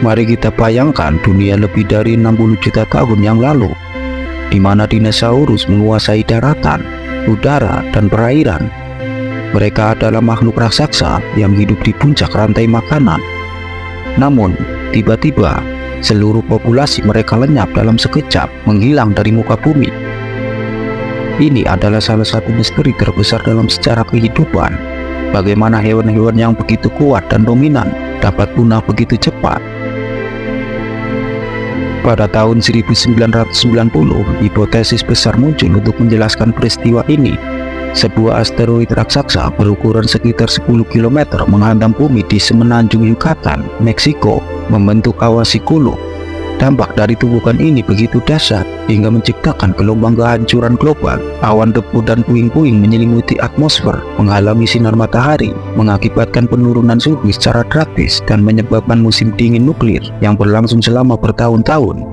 Mari kita bayangkan dunia lebih dari 60 juta tahun yang lalu, di mana dinosaurus menguasai daratan, udara, dan perairan. Mereka adalah makhluk raksasa yang hidup di puncak rantai makanan. Namun, tiba-tiba, seluruh populasi mereka lenyap dalam sekejap, menghilang dari muka bumi. Ini adalah salah satu misteri terbesar dalam sejarah kehidupan. Bagaimana hewan-hewan yang begitu kuat dan dominan dapat punah begitu cepat. Pada tahun 1990, hipotesis besar muncul untuk menjelaskan peristiwa ini. Sebuah asteroid raksasa berukuran sekitar 10 km menghantam bumi di semenanjung Yucatan, Meksiko, membentuk awan siklon. Dampak dari tumbukan ini begitu dahsyat hingga menciptakan gelombang kehancuran global. Awan debu dan puing-puing menyelimuti atmosfer, menghalangi sinar matahari, mengakibatkan penurunan suhu secara drastis, dan menyebabkan musim dingin nuklir yang berlangsung selama bertahun-tahun.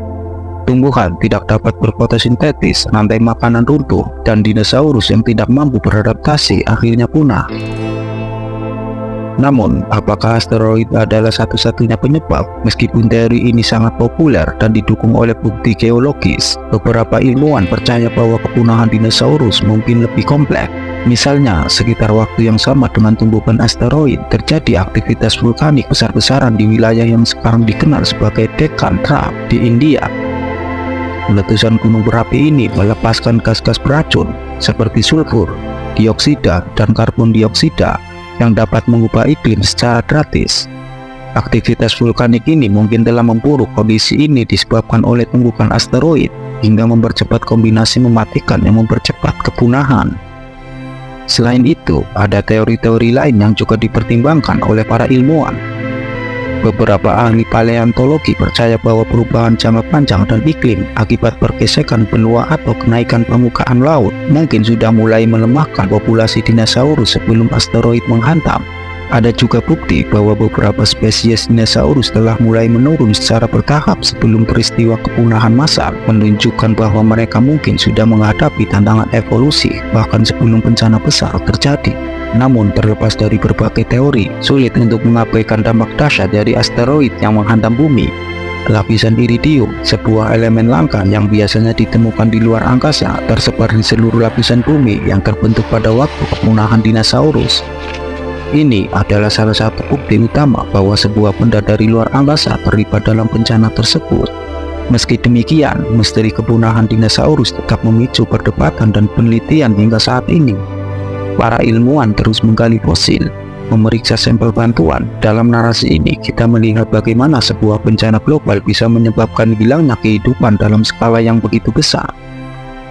Tumbuhan tidak dapat berfotosintesis, rantai makanan runtuh, dan dinosaurus yang tidak mampu beradaptasi akhirnya punah. Namun, apakah asteroid adalah satu-satunya penyebab? Meskipun teori ini sangat populer dan didukung oleh bukti geologis, beberapa ilmuwan percaya bahwa kepunahan dinosaurus mungkin lebih kompleks. Misalnya, sekitar waktu yang sama dengan tumbukan asteroid, terjadi aktivitas vulkanik besar-besaran di wilayah yang sekarang dikenal sebagai Deccan Trap di India. Letusan gunung berapi ini melepaskan gas-gas beracun seperti sulfur, dioksida, dan karbon dioksida yang dapat mengubah iklim secara drastis. Aktivitas vulkanik ini mungkin telah memburuk. Kondisi ini disebabkan oleh tumbukan asteroid hingga mempercepat kombinasi mematikan yang mempercepat kepunahan. Selain itu, ada teori-teori lain yang juga dipertimbangkan oleh para ilmuwan. Beberapa ahli paleontologi percaya bahwa perubahan jangka panjang dan iklim akibat pergesekan benua atau kenaikan permukaan laut mungkin sudah mulai melemahkan populasi dinosaurus sebelum asteroid menghantam. Ada juga bukti bahwa beberapa spesies dinosaurus telah mulai menurun secara bertahap sebelum peristiwa kepunahan massal, menunjukkan bahwa mereka mungkin sudah menghadapi tantangan evolusi bahkan sebelum bencana besar terjadi. Namun, terlepas dari berbagai teori, sulit untuk mengabaikan dampak dahsyat dari asteroid yang menghantam bumi. Lapisan iridium, sebuah elemen langka yang biasanya ditemukan di luar angkasa, tersebar di seluruh lapisan bumi yang terbentuk pada waktu kepunahan dinosaurus. Ini adalah salah satu bukti utama bahwa sebuah benda dari luar angkasa terlibat dalam bencana tersebut. Meski demikian, misteri kepunahan dinosaurus tetap memicu perdebatan dan penelitian hingga saat ini. Para ilmuwan terus menggali fosil, memeriksa sampel bantuan. Dalam narasi ini, kita melihat bagaimana sebuah bencana global bisa menyebabkan hilangnya kehidupan dalam skala yang begitu besar,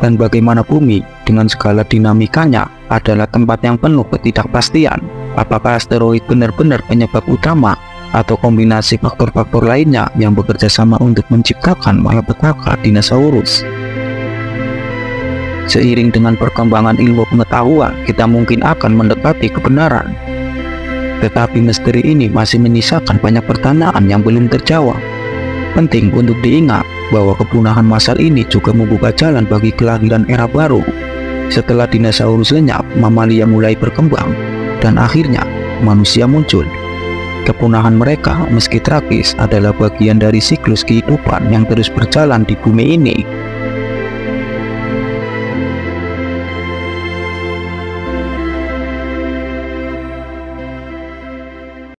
dan bagaimana bumi dengan skala dinamikanya adalah tempat yang penuh ketidakpastian. Apakah asteroid benar-benar penyebab utama, atau kombinasi faktor-faktor lainnya yang bekerja sama untuk menciptakan malapetaka dinosaurus? Seiring dengan perkembangan ilmu pengetahuan, kita mungkin akan mendekati kebenaran. Tetapi misteri ini masih menyisakan banyak pertanyaan yang belum terjawab. Penting untuk diingat bahwa kepunahan massal ini juga membuka jalan bagi kelahiran era baru. Setelah dinosaurus lenyap, mamalia mulai berkembang, dan akhirnya manusia muncul. Kepunahan mereka, meski tragis, adalah bagian dari siklus kehidupan yang terus berjalan di bumi ini.